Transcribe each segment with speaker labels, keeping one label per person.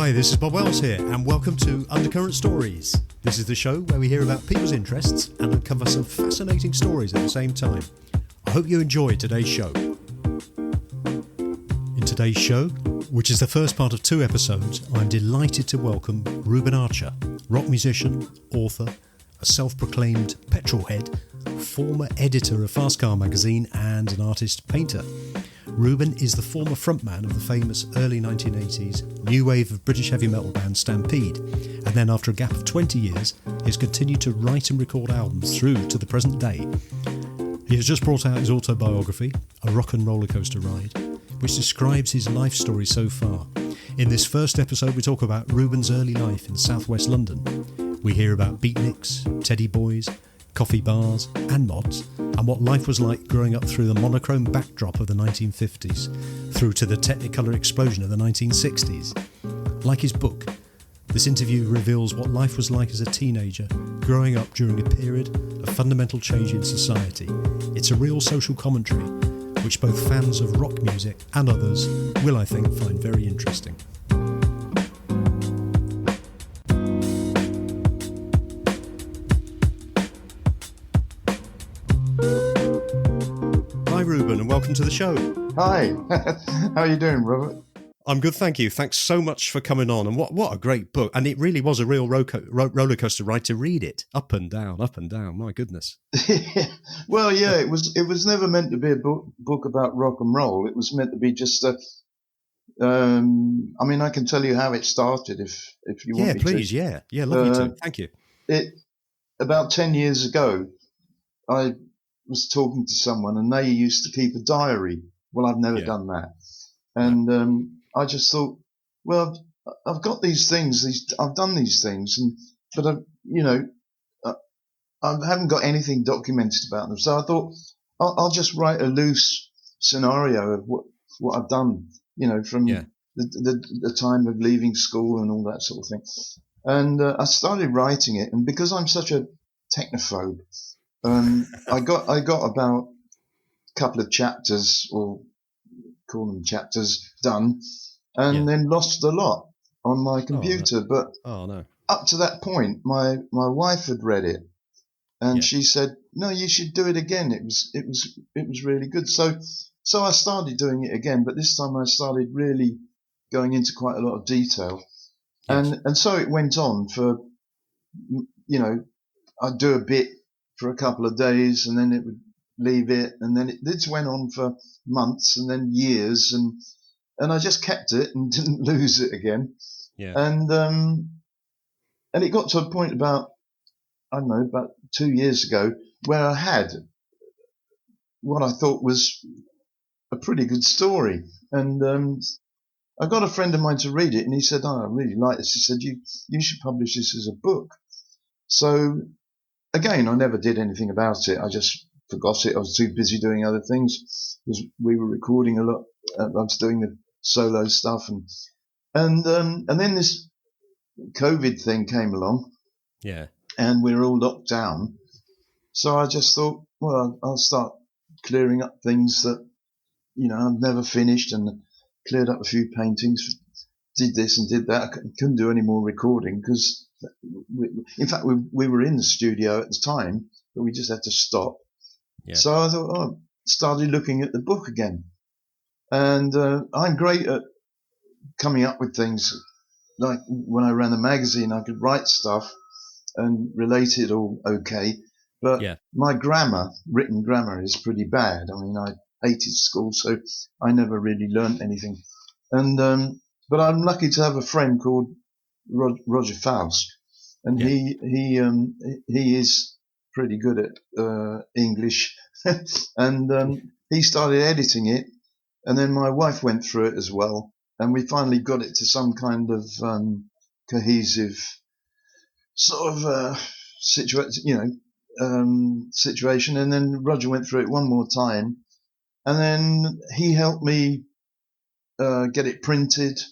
Speaker 1: Hi, this is Bob Wells here, and welcome to Undercurrent Stories. This is the show where we hear about people's interests and uncover some fascinating stories at the same time. I hope you enjoy today's show. In today's show, which is the first part of 2 episodes, I'm delighted to welcome Reuben Archer, rock musician, author, a self-proclaimed petrolhead, former editor of Fast Car magazine and an artist painter. Reuben is the former frontman of the famous early 1980s new wave of British heavy metal band Stampede, and then after a gap of 20 years, he's continued to write and record albums through to the present day. He has just brought out his autobiography, A Rock N Rollercoaster Ride, which describes his life story so far. In this first episode, we talk about Reuben's early life in southwest London. We hear about beatniks, teddy boys, coffee bars and mods, and what life was like growing up through the monochrome backdrop of the 1950s through to the technicolour explosion of the 1960s. Like his book, this interview reveals what life was like as a teenager growing up during a period of fundamental change in society. It's a real social commentary which both fans of rock music and others will, I think, find very interesting. Hi Reuben, and welcome to the show.
Speaker 2: Hi, how are you doing, Robert?
Speaker 1: I'm good, thank you. Thanks so much for coming on. And what a great book. And it really was a real roller coaster ride to read it. Up and down, my goodness.
Speaker 2: Well, yeah, it was never meant to be a book about rock and roll. It was meant to be just a. I mean, I can tell you how it started if you want me
Speaker 1: please,
Speaker 2: to.
Speaker 1: Yeah, love you to. Thank you.
Speaker 2: About 10 years ago, I was talking to someone and they used to keep a diary. Well, I've never done that. And I just thought, well, I've got these things, I've done these things, but I haven't got anything documented about them. So I thought I'll just write a loose scenario of what I've done, from the time of leaving school and all that sort of thing. And I started writing it, and because I'm such a technophobe, I got about a couple of chapters, or call them chapters, done, and then lost a lot on my computer. But up to that point, my wife had read it, and she said, "No, you should do it again. It was really good." So I started doing it again, but this time I started really going into quite a lot of detail, and so it went on for, I'd do a bit for a couple of days, and then it would leave it, and then this went on for months and then years, and I just kept it and didn't lose it again. And it got to a point about 2 years ago where I had what I thought was a pretty good story, and I got a friend of mine to read it, and he said, "Oh, I really like this." He said, "You should publish this as a book." So again, I never did anything about it. I just forgot it. I was too busy doing other things because we were recording a lot. I was doing the solo stuff, and then this COVID thing came along, and we were all locked down. So I just thought, well, I'll start clearing up things that I've never finished, and cleared up a few paintings. Did this and did that. I couldn't do any more recording because, in fact, we were in the studio at the time, but we just had to stop. So I thought, started looking at the book again. And I'm great at coming up with things. Like when I ran the magazine, I could write stuff and relate it all okay. But my written grammar is pretty bad. I mean, I hated school, so I never really learnt anything. And but I'm lucky to have a friend called Roger Faust, and he is pretty good at English, and he started editing it, and then my wife went through it as well, and we finally got it to some kind of cohesive sort of situation, and then Roger went through it one more time, and then he helped me get it printed,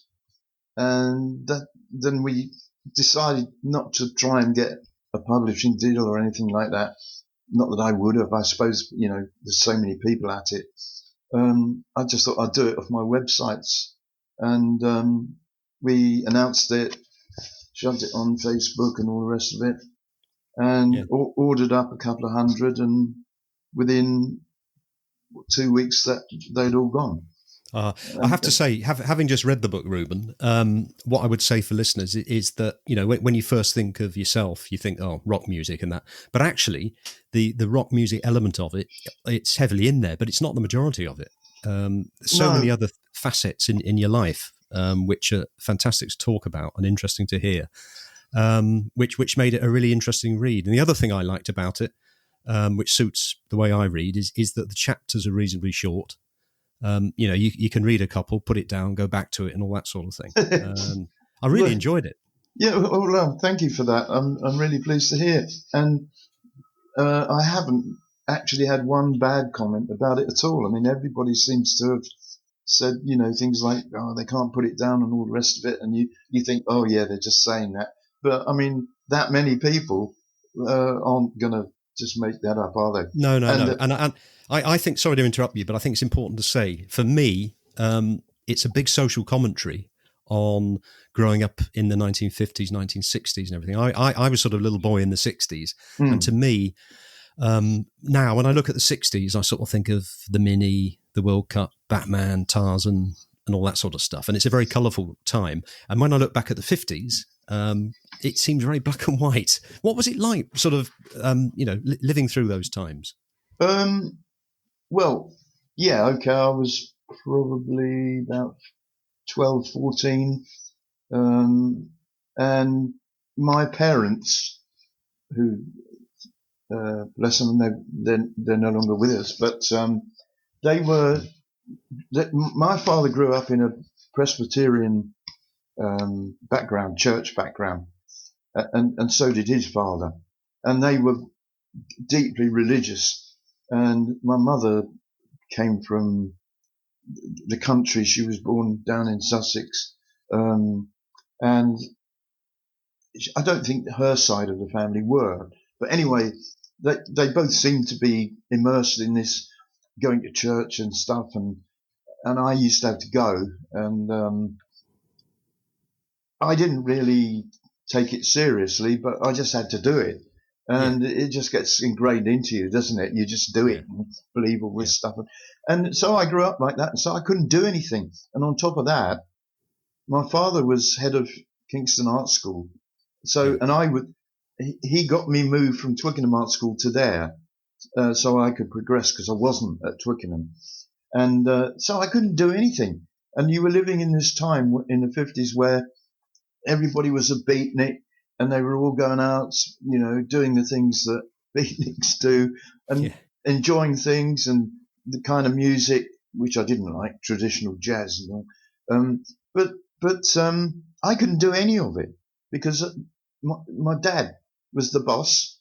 Speaker 2: and then we decided not to try and get a publishing deal or anything like that. Not that I would have. I suppose, there's so many people at it. I just thought I'd do it off my websites. And we announced it, shoved it on Facebook and all the rest of it, and ordered up a couple of hundred, and within 2 weeks that they'd all gone.
Speaker 1: I have to say, having just read the book, Reuben, what I would say for listeners is that, you know, when you first think of yourself, you think, oh, rock music and that. But actually, the rock music element of it, it's heavily in there, but it's not the majority of it. Many other facets in your life, which are fantastic to talk about and interesting to hear, which made it a really interesting read. And the other thing I liked about it, which suits the way I read, is that the chapters are reasonably short. You know, you can read a couple, put it down, go back to it, and all that sort of thing. I really enjoyed it.
Speaker 2: Yeah, well, thank you for that. I'm really pleased to hear. And I haven't actually had one bad comment about it at all. I mean, everybody seems to have said, you know, things like, oh, they can't put it down and all the rest of it. And you think, oh, yeah, they're just saying that. But, I mean, that many people aren't going to just make that up, are they?
Speaker 1: No. And I think, sorry to interrupt you, but I think it's important to say, for me, it's a big social commentary on growing up in the 1950s, 1960s and everything. I was sort of a little boy in the 60s. And to me, now when I look at the 60s, I sort of think of the Mini, the World Cup, Batman, Tarzan and all that sort of stuff. And it's a very colourful time. And when I look back at the 50s, it seems very black and white. What was it like, sort of, living through those times?
Speaker 2: Well, yeah, okay. I was probably about 12, 14. And my parents, who, bless them, they're no longer with us, but my father grew up in a Presbyterian background, church background, and so did his father. And they were deeply religious. And my mother came from the country. She was born down in Sussex. And I don't think her side of the family were. But anyway, they both seemed to be immersed in this going to church and stuff. And I used to have to go. And I didn't really take it seriously, but I just had to do it. And it just gets ingrained into you, doesn't it? You just do it and believe all this stuff. And so I grew up like that. And so I couldn't do anything. And on top of that, my father was head of Kingston Art School. So, and he got me moved from Twickenham Art School to there, so I could progress because I wasn't at Twickenham. And so I couldn't do anything. And you were living in this time in the 50s where everybody was a beatnik. And they were all going out, you know, doing the things that beatniks do and enjoying things and the kind of music, which I didn't like, traditional jazz and all. But I couldn't do any of it because my dad was the boss,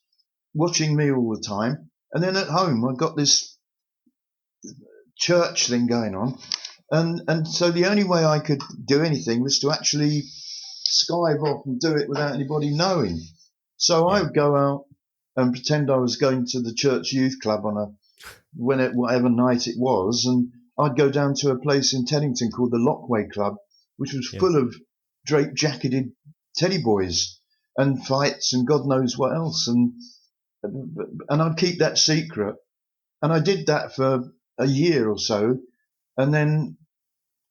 Speaker 2: watching me all the time. And then at home, I got this church thing going on. And so the only way I could do anything was to actually skive off and do it without anybody knowing. So I would go out and pretend I was going to the church youth club on whatever night it was, and I'd go down to a place in Teddington called the Lockway Club, which was full of drape-jacketed teddy boys and fights and God knows what else, and I'd keep that secret, and I did that for a year or so, and then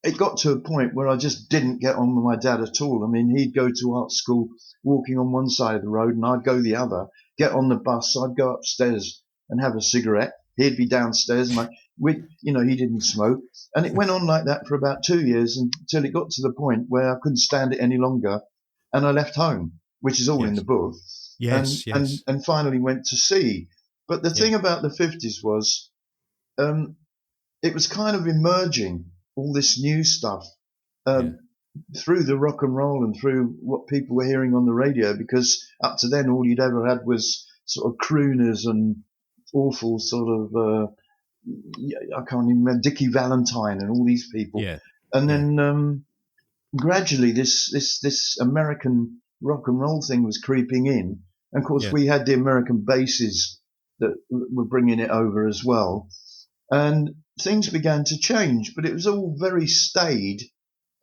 Speaker 2: it got to a point where I just didn't get on with my dad at all. I mean, he'd go to art school walking on one side of the road and I'd go the other, get on the bus. I'd go upstairs and have a cigarette. He'd be downstairs and he didn't smoke. And it went on like that for about 2 years until it got to the point where I couldn't stand it any longer. And I left home, which is all in the book. And finally went to sea. But the thing about the 50s was, it was kind of emerging, all this new stuff, through the rock and roll and through what people were hearing on the radio, because up to then all you'd ever had was sort of crooners and awful sort of, I can't even remember, Dickie Valentine and all these people. And then gradually this American rock and roll thing was creeping in. And of course we had the American basses that were bringing it over as well. And things began to change, but it was all very staid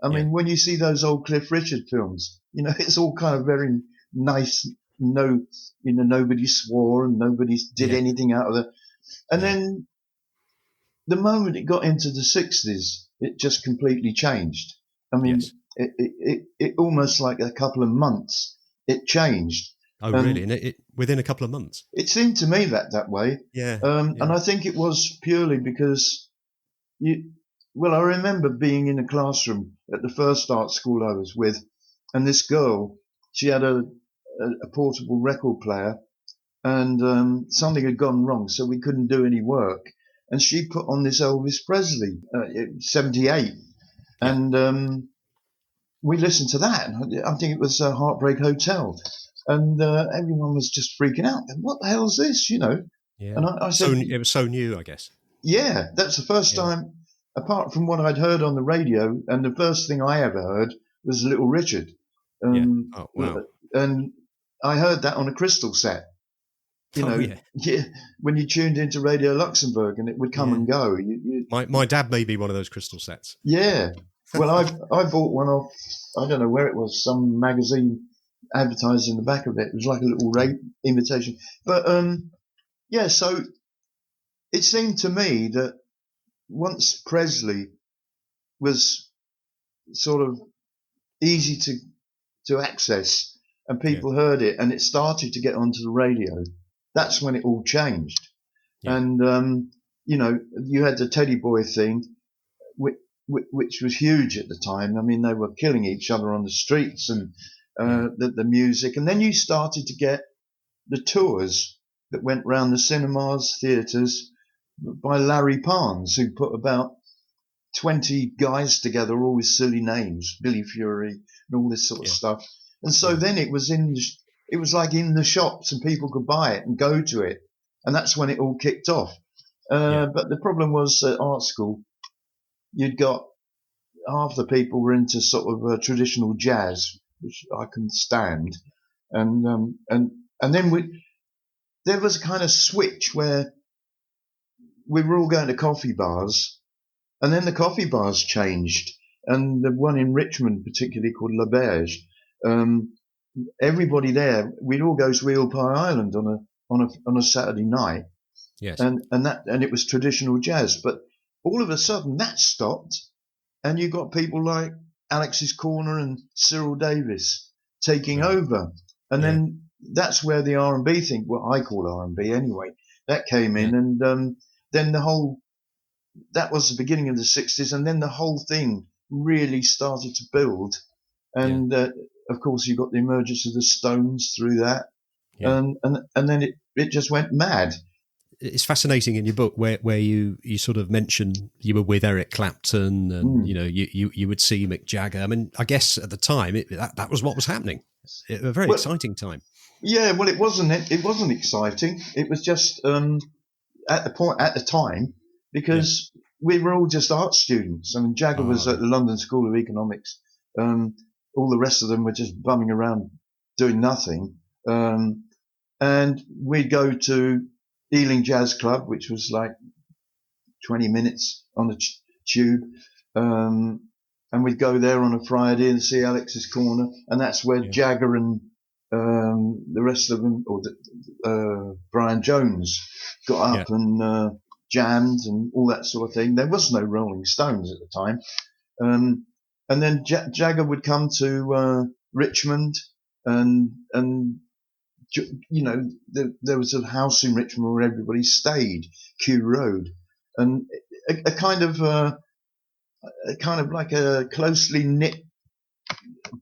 Speaker 2: I mean, when you see those old Cliff Richard films, it's all kind of very nice. No, nobody swore and nobody did anything out of it. And then the moment it got into the 60s, it just completely changed. I mean, it almost like a couple of months, it changed.
Speaker 1: Oh, really? And it within a couple of months?
Speaker 2: It seemed to me that way.
Speaker 1: Yeah.
Speaker 2: And I think it was purely because I remember being in a classroom at the first art school I was with, and this girl, she had a portable record player, and something had gone wrong, so we couldn't do any work. And she put on this Elvis Presley, 78, and we listened to that. I think it was Heartbreak Hotel, and everyone was just freaking out. What the hell's this?
Speaker 1: Yeah.
Speaker 2: And I said,
Speaker 1: it was so new, I guess.
Speaker 2: Yeah, that's the first time, apart from what I'd heard on the radio, and the first thing I ever heard was Little Richard.
Speaker 1: Oh, wow.
Speaker 2: And I heard that on a crystal set. When you tuned into Radio Luxembourg, and it would come and go.
Speaker 1: My dad made me one of those crystal sets.
Speaker 2: Yeah. Well, I bought one off, I don't know where it was, some magazine advertised in the back of it. It was like a little imitation. But, so it seemed to me that once Presley was sort of easy to access and people heard it and it started to get onto the radio, that's when it all changed. Yeah. And, you had the Teddy Boy thing, which was huge at the time. I mean, they were killing each other on the streets and the music. And then you started to get the tours that went round the cinemas, theatres, by Larry Parnes, who put about 20 guys together, all with silly names, Billy Fury and all this sort of stuff. And so then it was like in the shops and people could buy it and go to it. And that's when it all kicked off. But the problem was at art school, you'd got half the people were into sort of traditional jazz, which I couldn't stand. And then there was a kind of switch where we were all going to coffee bars, and then the coffee bars changed. And the one in Richmond, particularly called NWOBHM, everybody there, we'd all go to Eel Pie Island on a Saturday night.
Speaker 1: Yes.
Speaker 2: And it was traditional jazz. But all of a sudden that stopped, and you got people like Alex's Corner and Cyril Davis taking over. And then that's where the R&B thing, what I call R&B anyway, that came in. And then that was the beginning of the 60s, and then the whole thing really started to build. And of course, you got the emergence of the Stones through that, and then it just went mad.
Speaker 1: It's fascinating in your book where you sort of mention you were with Eric Clapton, and you would see Mick Jagger. I mean, I guess at the time that was what was happening. A very exciting time.
Speaker 2: Yeah, well, it wasn't exciting. It was just at the time, because we were all just art students. I mean, Jagger was at the London School of Economics. All the rest of them were just bumming around doing nothing. And we'd go to Ealing Jazz Club, which was like 20 minutes on the tube. And we'd go there on a Friday and see Alex's Corner. And that's where Jagger and the rest of them, or Brian Jones, got up and jammed and all that sort of thing. There was no Rolling Stones at the time. And then Jagger would come to Richmond, and there was a house in Richmond where everybody stayed, Kew Road, and a kind of like a closely knit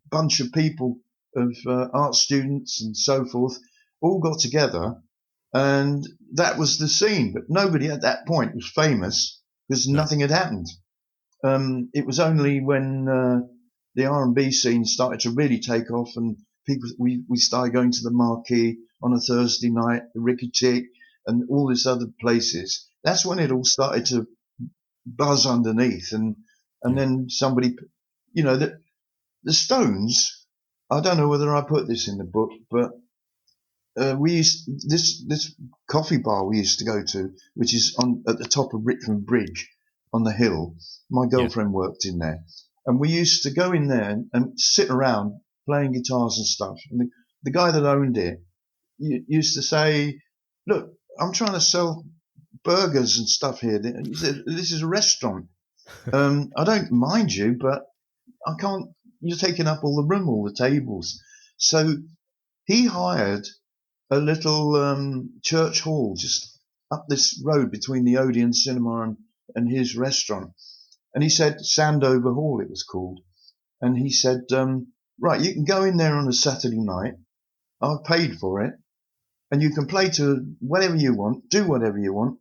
Speaker 2: bunch of people of art students and so forth, all got together, and that was the scene. But nobody at that point was famous because nothing had happened. It was only when the R&B scene started to really take off, and we started going to the Marquee on a Thursday night, the Ricky Tick, and all these other places. That's when it all started to buzz underneath, and then somebody, the Stones. I don't know whether I put this in the book, but this coffee bar we used to go to, which is at the top of Richmond Bridge on the hill. My girlfriend worked in there, And we used to go in there and sit around playing guitars and stuff. And the guy that owned it used to say, "Look, I'm trying to sell burgers and stuff here. He said, this is a restaurant. I don't mind you, but I can't, you're taking up all the room, all the tables." So he hired a little church hall just up this road between the Odeon Cinema and his restaurant. And he said, Sandover Hall it was called. And he said, right, you can go in there on a Saturday night. I've paid for it. And you can play to whatever you want, do whatever you want,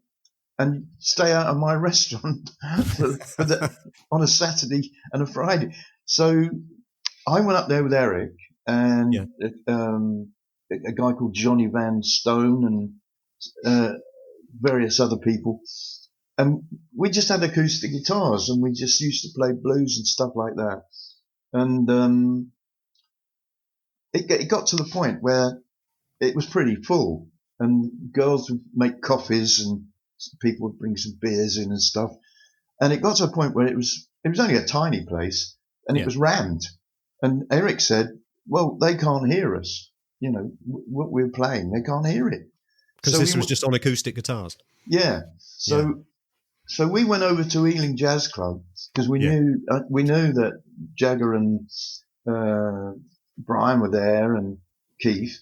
Speaker 2: and stay out of my restaurant on a Saturday and a Friday. So I went up there with Eric and a guy called Johnny Van Stone and various other people. And we just had acoustic guitars and we just used to play blues and stuff like that. And it got to the point where it was pretty full and girls would make coffees and people would bring some beers in and stuff. And it got to a point where it was only a tiny place and it was rammed. And Eric said, well, they can't hear us. You know, what we're playing, they can't hear it.
Speaker 1: Because this was just on acoustic guitars.
Speaker 2: Yeah. So we went over to Ealing Jazz Club because we knew that Jagger and Brian were there and Keith,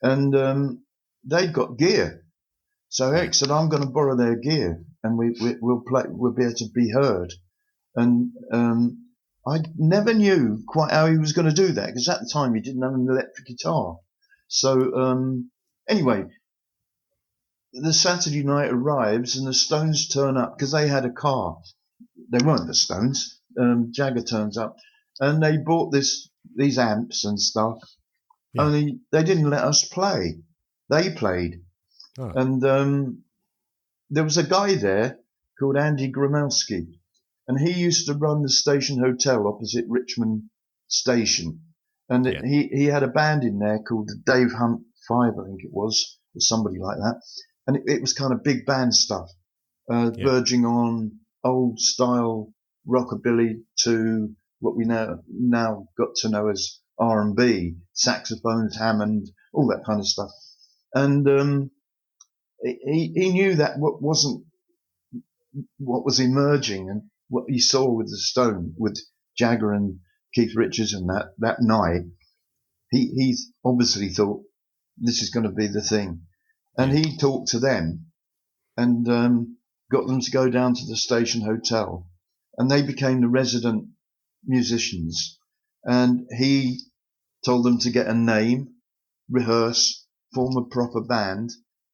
Speaker 2: and they'd got gear. So Eric said, "I'm going to borrow their gear, and we'll play. We'll be able to be heard." And I never knew quite how he was going to do that because at the time he didn't have an electric guitar. So anyway, the Saturday night arrives and the Stones turn up because they had a car. They weren't the Stones. Jagger turns up and they bought these amps and stuff. Yeah. Only they didn't let us play. They played. Oh. And there was a guy there called Andy Gromelski, and he used to run the Station Hotel opposite Richmond Station. And he had a band in there called the Dave Hunt Five, I think it was, or somebody like that. And it was kind of big band stuff, verging on old style rockabilly to what we now got to know as R&B, saxophones, Hammond, all that kind of stuff. And he knew that what was emerging and what he saw with the Stone, with Jagger and Keith Richards and that night, he obviously thought this is going to be the thing. And he talked to them and got them to go down to the Station Hotel, and they became the resident musicians. And he told them to get a name, rehearse, form a proper band.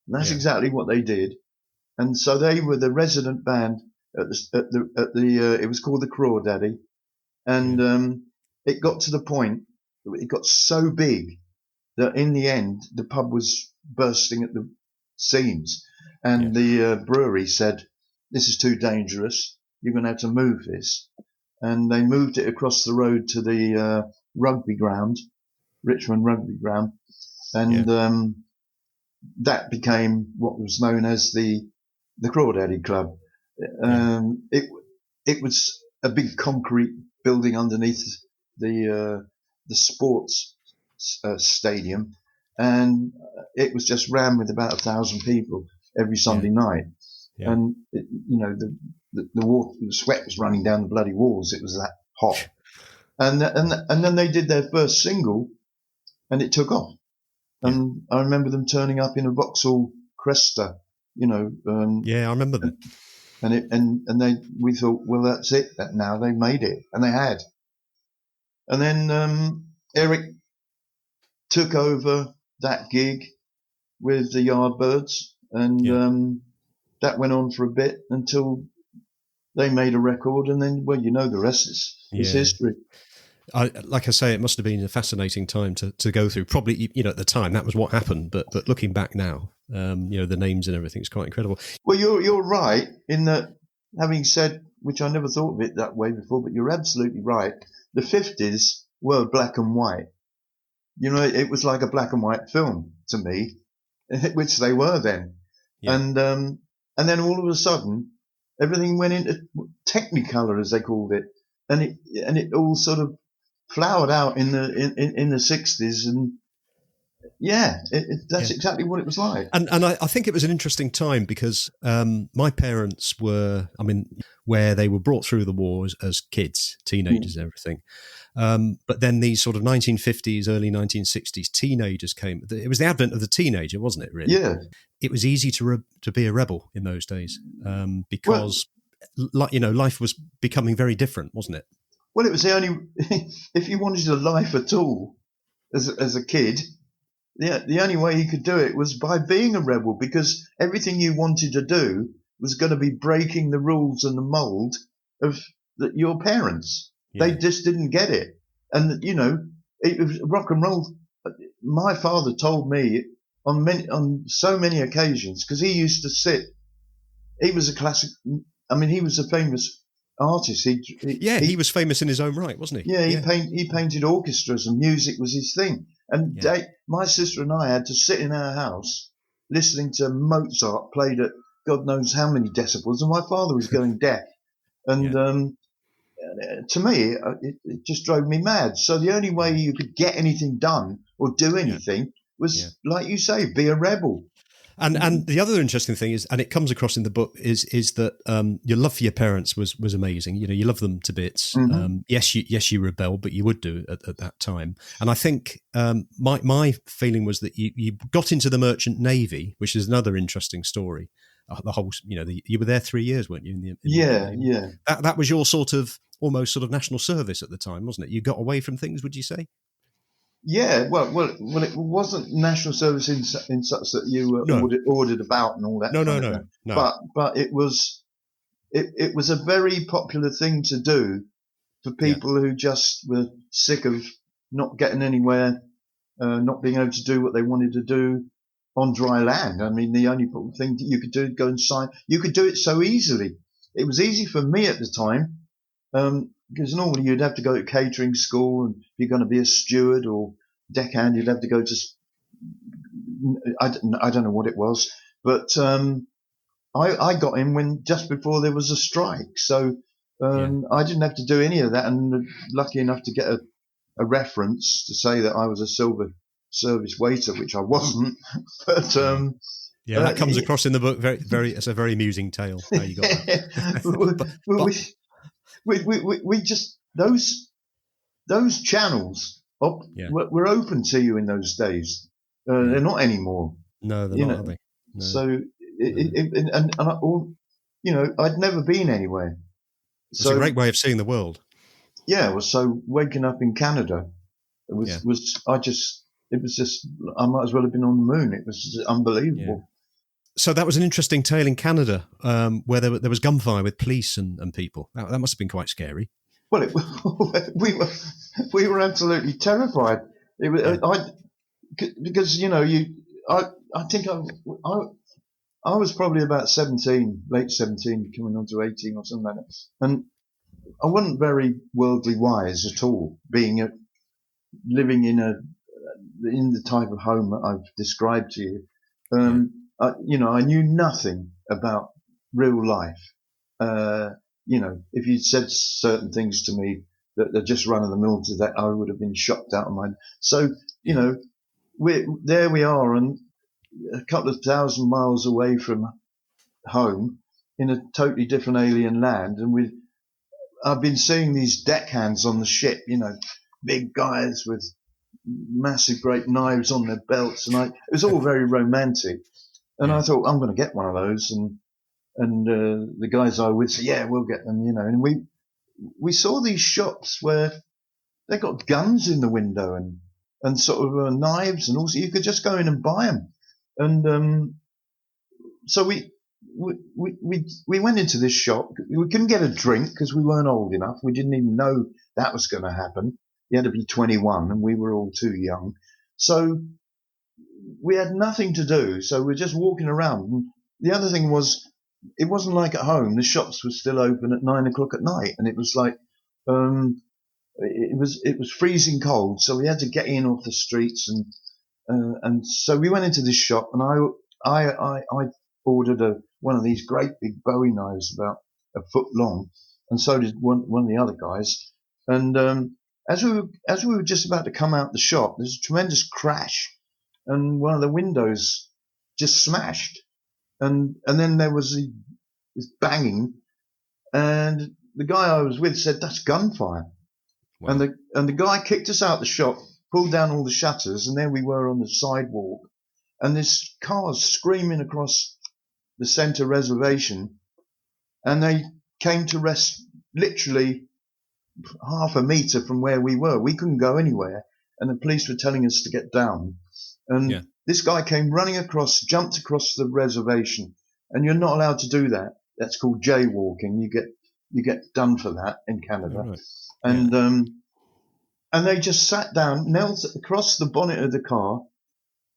Speaker 2: And that's exactly what they did. And so they were the resident band at the it was called the Crawdaddy. And it got to the point, it got so big that in the end the pub was bursting at the seams, and the brewery said, "This is too dangerous. You're going to have to move this." And they moved it across the road to the rugby ground, Richmond Rugby Ground, and that became what was known as the Crawdaddy Club. It was a big concrete building underneath the sports stadium. And it was just rammed with about 1,000 people every Sunday night. Yeah. And, the sweat was running down the bloody walls. It was that hot. And then they did their first single and it took off. And I remember them turning up in a Vauxhall Cresta,
Speaker 1: I remember them.
Speaker 2: And we thought, well, that's it. That now they made it. And they had. And then Eric took over that gig with the Yardbirds, and that went on for a bit until they made a record, and then, well, the rest is history.
Speaker 1: Like I say, it must have been a fascinating time to go through. Probably, at the time, that was what happened, but looking back now, the names and everything is quite incredible.
Speaker 2: Well, you're right in that, having said, which I never thought of it that way before, but you're absolutely right. The 50s were black and white. It was like a black and white film to me, which they were then. Yeah. And then all of a sudden, everything went into technicolour, as they called it. and it all sort of flowered out in the 60s, and that's exactly what it was like.
Speaker 1: And I think it was an interesting time because my parents were, where they were brought through the war as kids, teenagers, and everything. But then these sort of 1950s, early 1960s teenagers came. It was the advent of the teenager, wasn't it? Really,
Speaker 2: yeah.
Speaker 1: It was easy to be a rebel in those days because, life was becoming very different, wasn't it?
Speaker 2: Well, it was the only. If you wanted a life at all as a kid, the only way you could do it was by being a rebel, because everything you wanted to do was going to be breaking the rules and the mold of your parents. Yeah. They just didn't get it. And, it was rock and roll. My father told me on so many occasions, because he used to sit, he was a classic, he was a famous artist.
Speaker 1: He was famous in his own right, wasn't he?
Speaker 2: Yeah, he painted orchestras, and music was his thing. And my sister and I had to sit in our house listening to Mozart played at God knows how many decibels, and my father was going deaf. And to me, it just drove me mad. So the only way you could get anything done or do anything was, like you say, be a rebel.
Speaker 1: And the other interesting thing is, and it comes across in the book, is that your love for your parents was amazing. You love them to bits. Mm-hmm. Yes, you rebelled, but you would do at that time. And I think my feeling was that you got into the Merchant Navy, which is another interesting story. The whole, you were there 3 years, weren't you?
Speaker 2: Yeah.
Speaker 1: That was your almost sort of national service at the time, wasn't it? You got away from things, would you say?
Speaker 2: Yeah, well, it wasn't national service in such that you were ordered about and all that. No. But it was a very popular thing to do for people who just were sick of not getting anywhere, not being able to do what they wanted to do on dry land. The only thing that you could do is go and sign. You could do it so easily. It was easy for me at the time. Because normally you'd have to go to catering school, and if you're going to be a steward or deckhand, you'd have to go to, I don't know what it was, but I got in just before there was a strike, so I didn't have to do any of that, and lucky enough to get a reference to say that I was a silver service waiter, which I wasn't, but
Speaker 1: that comes across in the book very. It's a very amusing tale how you got that.
Speaker 2: We just those channels were open to you in those days. They're not anymore.
Speaker 1: No, they're not. Are they? No.
Speaker 2: So I'd never been anywhere.
Speaker 1: It's a great way of seeing the world.
Speaker 2: Yeah, well, so waking up in Canada I might as well have been on the moon. It was unbelievable.
Speaker 1: Yeah. So that was an interesting tale in Canada, where there was gunfire with police and people. That must have been quite scary.
Speaker 2: Well, we were absolutely terrified. It was, because I think I was probably about 17, late 17, coming on to 18 or something like that, and I wasn't very worldly wise at all, living in the type of home that I've described to you. I knew nothing about real life. If you'd said certain things to me that are just run of the mill to that, I would have been shocked out of my. So, we are, and a couple of 1,000 miles away from home in a totally different alien land. And I've been seeing these deckhands on the ship, big guys with massive great knives on their belts. And it was all very romantic. And I thought, I'm going to get one of those. And the guys I would say, yeah, we'll get them, and we saw these shops where they got guns in the window and sort of knives, and also you could just go in and buy them. And so we went into this shop. We couldn't get a drink because we weren't old enough. We didn't even know that was going to happen. You had to be 21, and we were all too young. So we had nothing to do. So we're just walking around. And the other thing was, it wasn't like at home. The shops were still open at 9 o'clock at night, and it was like it was freezing cold. So we had to get in off the streets, and so we went into this shop, and I ordered one of these great big Bowie knives about a foot long, and so did one of the other guys. And as we were just about to come out the shop, there's a tremendous crash, and one of the windows just smashed, and then there was this banging, and the guy I was with said, "That's gunfire." Wow. And the guy kicked us out the shop, pulled down all the shutters, and there we were on the sidewalk, and this car's screaming across the centre reservation, and they came to rest literally half a metre from where we were. We couldn't go anywhere, and the police were telling us to get down. And this guy came running across, jumped across the reservation, and you're not allowed to do that. That's called jaywalking. You get done for that in Canada. Oh, right. And they just sat down, knelt across the bonnet of the car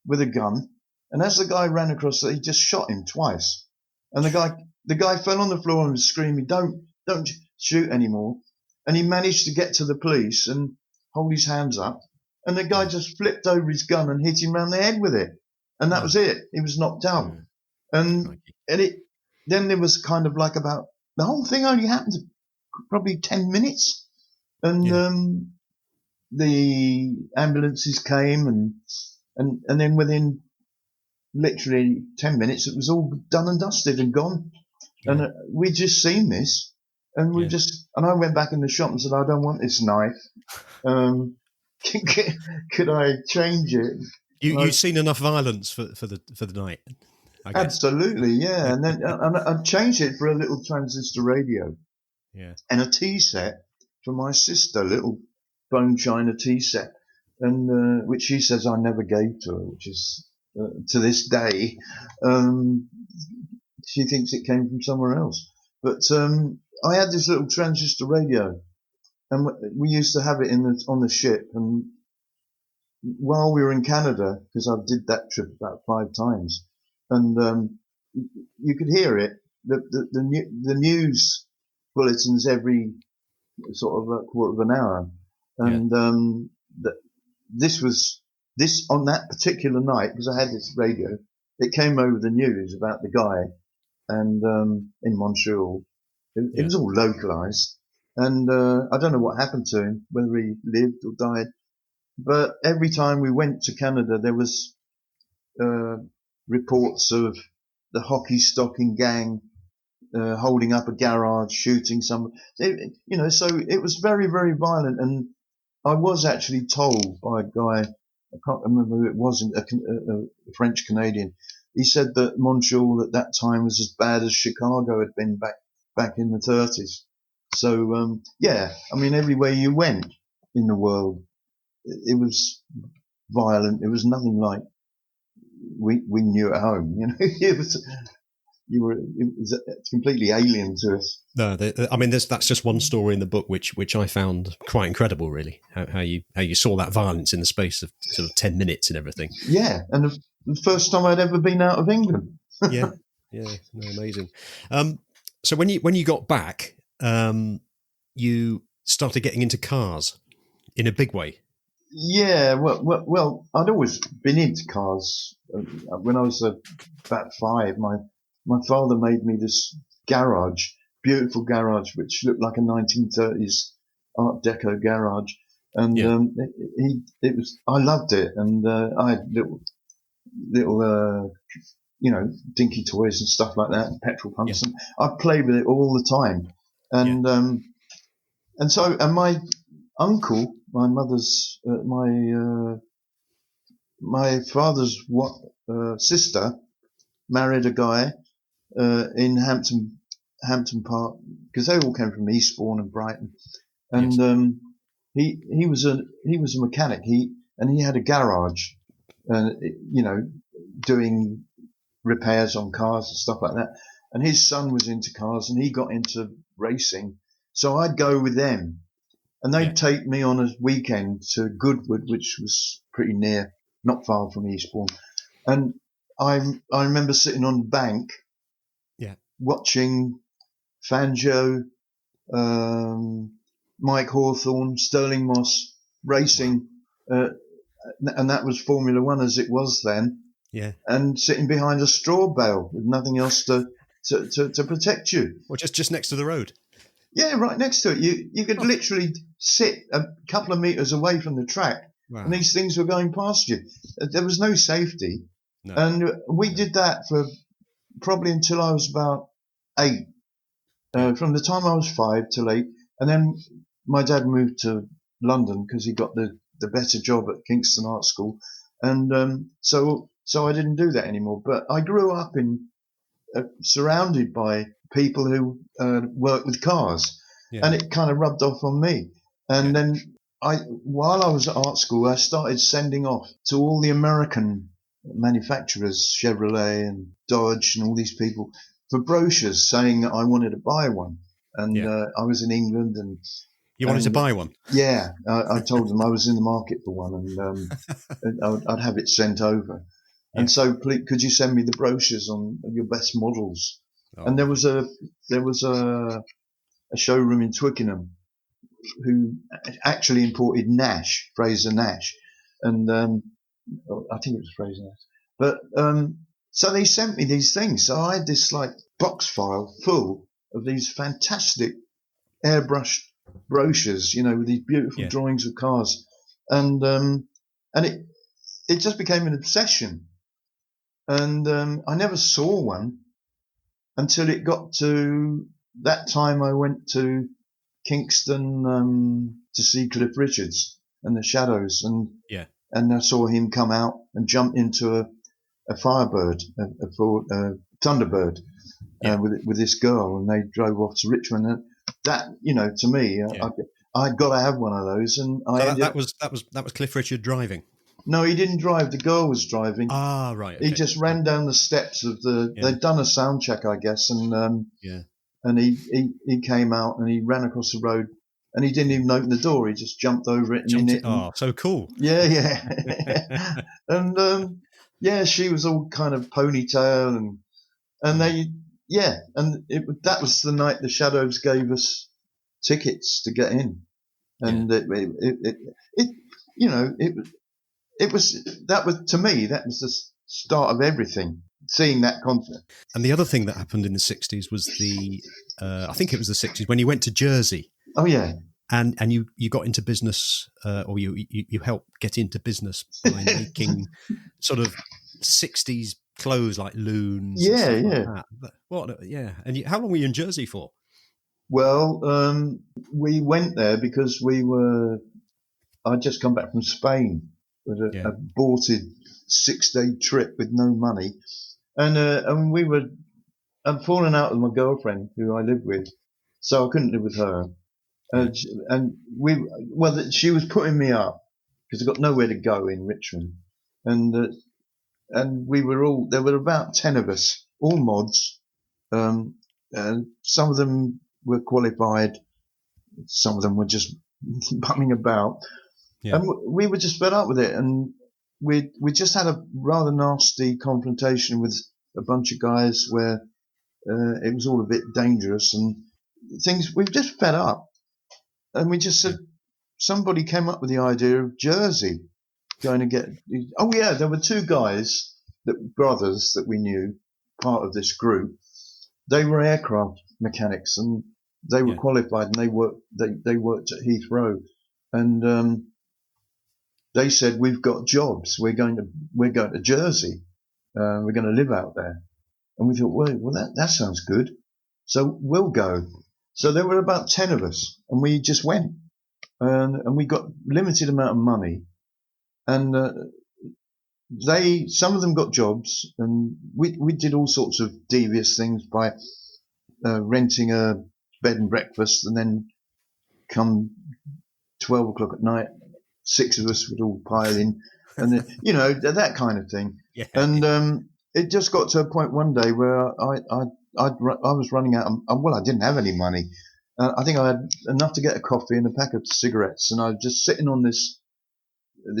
Speaker 2: with a gun, and as the guy ran across, he just shot him twice. And the guy fell on the floor and was screaming, "Don't shoot anymore!" And he managed to get to the police and hold his hands up, and the guy just flipped over his gun and hit him round the head with it, and that was it. He was knocked out, and then there was kind of like about the whole thing only happened probably 10 minutes, and the ambulances came, and then within literally 10 minutes it was all done and dusted and gone, and we'd just seen this, and and I went back in the shop and said, "I don't want this knife. Could I change it?"
Speaker 1: You've seen enough violence for the night, I guess.
Speaker 2: Absolutely, yeah. And then I changed it for a little transistor radio, and a tea set for my sister, little bone china tea set, and which she says I never gave to her, which is to this day, she thinks it came from somewhere else. But I had this little transistor radio, and we used to have it on the ship. And while we were in Canada, because I did that trip about 5 times, and you could hear it, the news bulletins every sort of a quarter of an hour, and this on that particular night, because I had this radio, it came over the news about the guy, and in Montreal, it was all localized, and I don't know what happened to him, whether he lived or died, but every time we went to Canada, there was reports of the hockey stocking gang holding up a garage, shooting someone, so it was very, very violent. And I was actually told by a guy, I can't remember who it was, a French Canadian. He said that Montreal at that time was as bad as Chicago had been back in the 30s. So I mean, everywhere you went in the world, it was violent. It was nothing like we knew at home. It was completely alien to us.
Speaker 1: No, I mean, that's just one story in the book which I found quite incredible, really. How you saw that violence in the space of sort of 10 minutes and everything.
Speaker 2: Yeah, and the first time I'd ever been out of England.
Speaker 1: yeah, no, amazing. So when you got back, you started getting into cars in a big way.
Speaker 2: Yeah, well, I'd always been into cars. When I was about 5, my father made me this garage, beautiful garage, which looked like a 1930s Art Deco garage, and it was. I loved it, and I had little dinky toys and stuff like that, and petrol pumps, and I played with it all the time, and and my uncle, my mother's, my father's sister married a guy in Hampton Park, because they all came from Eastbourne and Brighton, and he was a mechanic. He had a garage, doing repairs on cars and stuff like that. And his son was into cars, and he got into racing, so I'd go with them. And they'd take me on a weekend to Goodwood, which was pretty near, not far from Eastbourne. And I remember sitting on the bank, watching Fangio, Mike Hawthorne, Sterling Moss racing, and that was Formula One as it was then. Yeah. And sitting behind a straw bale with nothing else to protect you.
Speaker 1: Well, just next to the road.
Speaker 2: Yeah, right next to it. You could literally sit a couple of meters away from the track, and these things were going past you. There was no safety, and we did that for probably until I was about 8. From the time I was 5 till 8, and then my dad moved to London because he got the better job at Kingston Art School, and so I didn't do that anymore. But I grew up surrounded by people who worked with cars, and it kind of rubbed off on me. And then while I was at art school, I started sending off to all the American manufacturers, Chevrolet and Dodge and all these people, for brochures saying that I wanted to buy one. And I was in England, and
Speaker 1: you wanted to buy one.
Speaker 2: Yeah, I told them I was in the market for one, and I'd have it sent over. And so, please, could you send me the brochures on your best models? And there was a showroom in Twickenham who actually imported Nash, Fraser Nash, and I think it was Fraser Nash. But so they sent me these things. So I had this like box file full of these fantastic airbrushed brochures, with these beautiful drawings of cars, and it just became an obsession. And I never saw one until it got to that time. I went to Kingston to see Cliff Richards and the Shadows, and I saw him come out and jump into a Firebird, a Thunderbird, with this girl, and they drove off to Richmond. And that, to me, I'd got to have one of those. And
Speaker 1: that was Cliff Richard driving.
Speaker 2: No, he didn't drive. The girl was driving.
Speaker 1: Ah, right. Okay.
Speaker 2: He just ran down the steps of the. They'd done a sound check, I guess, and and he came out and he ran across the road, and he didn't even open the door. He just jumped over it and in it.
Speaker 1: Oh, so cool.
Speaker 2: Yeah. And she was all kind of ponytail, and they that was the night the Shadows gave us tickets to get in, and it was to me, that was the start of everything, seeing that concert.
Speaker 1: And the other thing that happened in the 60s was I think it was the 60s, when you went to Jersey.
Speaker 2: Oh, yeah.
Speaker 1: And you got into business, or you helped get into business by making sort of 60s clothes like loons.
Speaker 2: Yeah,
Speaker 1: and
Speaker 2: yeah.
Speaker 1: Like that. And how long were you in Jersey for?
Speaker 2: Well, we went there because I'd just come back from Spain. With an aborted 6-day trip with no money, and I'd fallen out with my girlfriend who I lived with, so I couldn't live with her, and she was putting me up because I got nowhere to go in Richmond, and we were there were about 10 of us, all mods, and some of them were qualified, some of them were just bumming about. Yeah. And we were just fed up with it, and we just had a rather nasty confrontation with a bunch of guys where it was all a bit dangerous and things. We were just fed up, and we just said, somebody came up with the idea of Jersey going to get. Oh yeah, there were 2 guys, brothers that we knew, part of this group. They were aircraft mechanics, and they were qualified, and they worked at Heathrow, and they said, we've got jobs. We're going to Jersey. We're going to live out there. And we thought, well, that sounds good. So we'll go. So there were about 10 of us, and we just went. And we got limited amount of money. And some of them got jobs, and we did all sorts of devious things by renting a bed and breakfast, and then come 12 o'clock at night, 6 of us would all pile in, and then, that kind of thing. Yeah. And it just got to a point one day where I was running out of, I didn't have any money. I think I had enough to get a coffee and a pack of cigarettes, and I was just sitting on this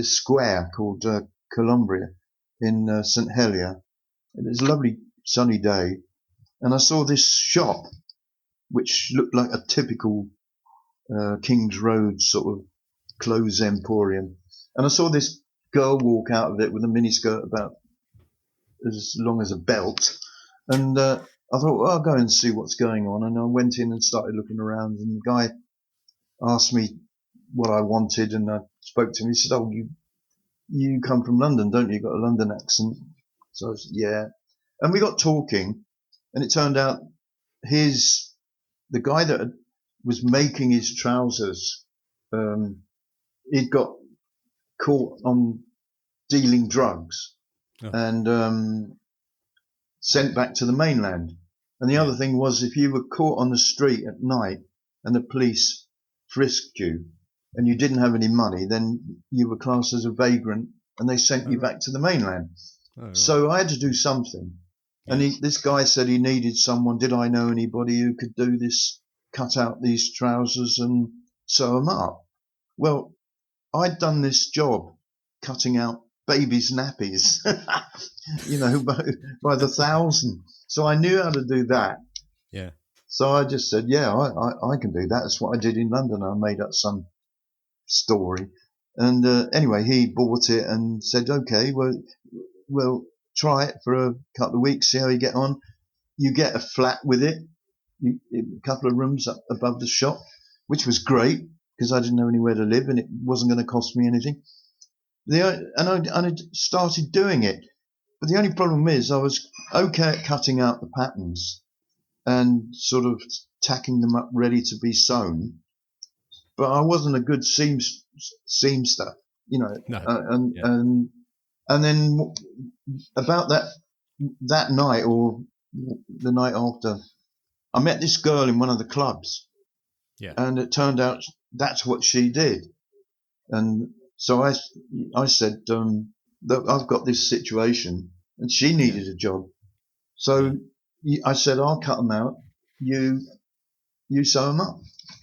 Speaker 2: square called Columbria in St Helier. It was a lovely sunny day, and I saw this shop which looked like a typical King's Road sort of clothes emporium, and I saw this girl walk out of it with a miniskirt about as long as a belt, and I thought, well, I'll go and see what's going on. And I went in and started looking around, and the guy asked me what I wanted, and I spoke to him. He said, "Oh, you come from London, don't you? You've got a London accent." So I said, "Yeah." And we got talking, and it turned out the guy that was making his trousers, he'd got caught on dealing drugs and sent back to the mainland. And the other thing was, if you were caught on the street at night and the police frisked you and you didn't have any money, then you were classed as a vagrant and they sent you back to the mainland. Right. So I had to do something. And this guy said he needed someone. Did I know anybody who could do this, cut out these trousers and sew them up? Well, I'd done this job cutting out babies' nappies, by the thousand. So I knew how to do that.
Speaker 1: Yeah.
Speaker 2: So I just said, yeah, I can do that. That's what I did in London. I made up some story. And anyway, he bought it and said, okay, well, try it for a couple of weeks, see how you get on. You get a flat with it, a couple of rooms up above the shop, which was great because I didn't know anywhere to live and it wasn't going to cost me anything. And I started doing it. But the only problem is I was okay at cutting out the patterns and sort of tacking them up ready to be sewn. But I wasn't a good seamster, No. And then about that night or the night after, I met this girl in one of the clubs.
Speaker 1: Yeah.
Speaker 2: And it turned out that's what she did. And so I said, that I've got this situation, and she needed a job. So I said, I'll cut them out. You sew them up.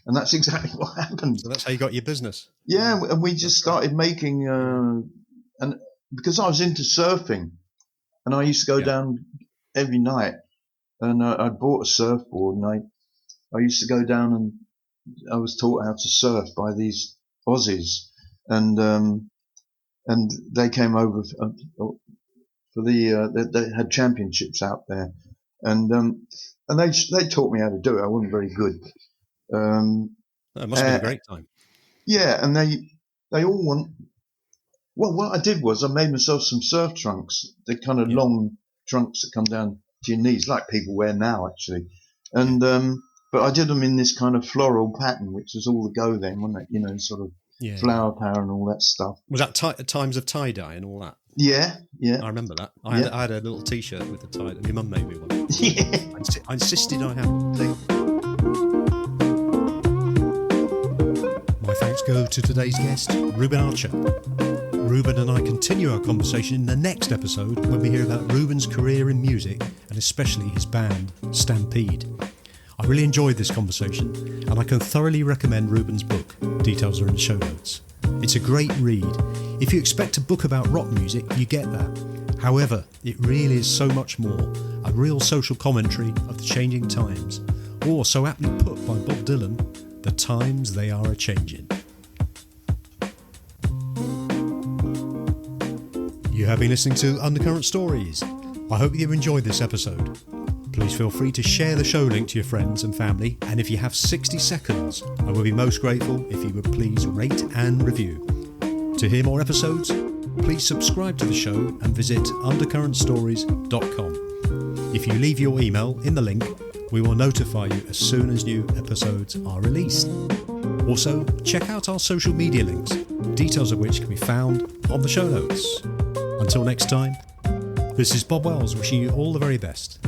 Speaker 2: And that's exactly what happened.
Speaker 1: So that's how you got your business.
Speaker 2: Yeah. And we just started making, and because I was into surfing and I used to go down every night and I bought a surfboard and I used to go down and I was taught how to surf by these Aussies and they came over for they had championships out there and they taught me how to do it. I wasn't very good.
Speaker 1: It must have been a great time.
Speaker 2: Yeah. And they all want, well, what I did was I made myself some surf trunks, the kind of long trunks that come down to your knees, like people wear now, actually. And but I did them in this kind of floral pattern, which was all the go then, wasn't it? Sort of flower power and all that stuff.
Speaker 1: Was that times of tie-dye and all that?
Speaker 2: Yeah.
Speaker 1: I remember that. I had a little T-shirt with the tie. Your mum made me one. Yeah. I insisted I had one. My thanks go to today's guest, Reuben Archer. Reuben and I continue our conversation in the next episode when we hear about Reuben's career in music and especially his band, Stampede. I really enjoyed this conversation and I can thoroughly recommend Reuben's book. Details are in the show notes. It's a great read. If you expect a book about rock music, you get that. However, it really is so much more. A real social commentary of the changing times, or so aptly put by Bob Dylan, the times they are a-changin'. You have been listening to Undercurrent Stories. I hope you've enjoyed this episode. Please feel free to share the show link to your friends and family, and if you have 60 seconds, I would be most grateful if you would please rate and review. To hear more episodes, please subscribe to the show and visit undercurrentstories.com. If you leave your email in the link, we will notify you as soon as new episodes are released. Also, check out our social media links, details of which can be found on the show notes. Until next time, this is Bob Wells wishing you all the very best.